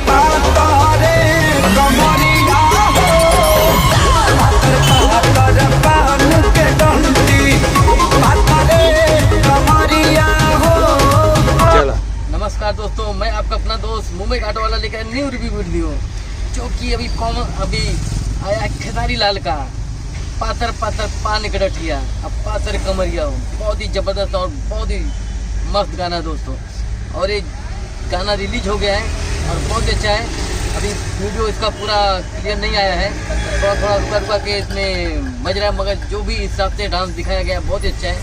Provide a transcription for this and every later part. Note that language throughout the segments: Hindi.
पातारे कमरिया हो, पातर पातर पान के डंडी पातारे कमरिया हो। नमस्कार दोस्तों, मैं आपका अपना दोस्त मुंबई घाट वाला लेकर न्यू रिव्यू वीडियो, जो कि अभी आया खेसारी लाल का पातर पातर पान के डठिया अब पातर कमरिया हो। बहुत ही जबरदस्त और बहुत ही मस्त गाना है दोस्तों। और ये गाना रिलीज हो गया है और बहुत अच्छा है। अभी वीडियो इसका पूरा क्लियर नहीं आया है, थोड़ा थोड़ा रुका रुका के इसमें बज रहा है, मगर जो भी हिसाब से डांस दिखाया गया बहुत ही अच्छा है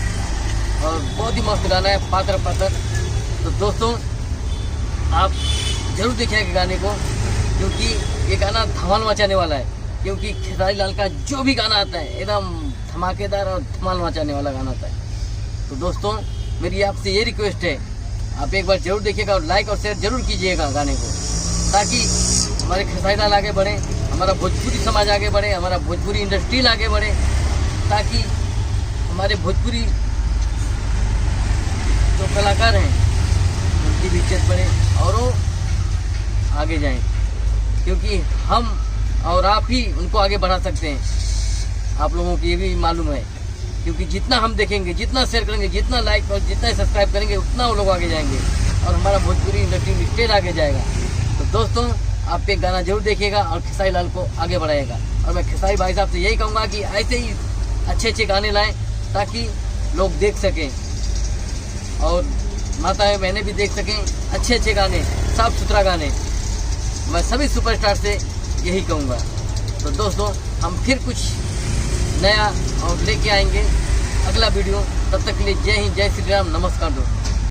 और बहुत ही मस्त गाना है पातर पातर। तो दोस्तों आप जरूर देखिएगा गाने को, क्योंकि ये गाना धमाल मचाने वाला है। क्योंकि खेसारी लाल का जो भी गाना आता है एकदम धमाकेदार और धमाल मचाने वाला गाना आता है। तो दोस्तों मेरी आपसे ये रिक्वेस्ट है, आप एक बार जरूर देखिएगा और लाइक और शेयर जरूर कीजिएगा गाने को, ताकि हमारे खेसारी लाल आगे बढ़े, हमारा भोजपुरी समाज आगे बढ़े, हमारा भोजपुरी इंडस्ट्री आगे बढ़े, ताकि हमारे भोजपुरी जो कलाकार हैं उनकी भी इज्जत बढ़े और वो आगे जाएं। क्योंकि हम और आप ही उनको आगे बढ़ा सकते हैं। आप लोगों को ये भी मालूम है, क्योंकि जितना हम देखेंगे, जितना शेयर करेंगे, जितना लाइक और जितना सब्सक्राइब करेंगे, उतना वो लोग आगे जाएंगे और हमारा भोजपुरी इंडस्ट्री स्टेज आगे जाएगा। तो दोस्तों आप एक गाना जरूर देखिएगा और खेसारी लाल को आगे बढ़ाएगा। और मैं खेसारी भाई साहब से यही कहूँगा कि ऐसे ही अच्छे अच्छे गाने लाएँ, ताकि लोग देख सकें और माताएं बहनें भी देख सकें अच्छे अच्छे गाने, साफ सुथरा गाने। मैं सभी सुपरस्टार से यही कहूँगा। तो दोस्तों हम फिर कुछ नया और लेके आएंगे अगला वीडियो। तब तक के लिए जय हिंद, जय श्री राम, नमस्कार दोस्तों।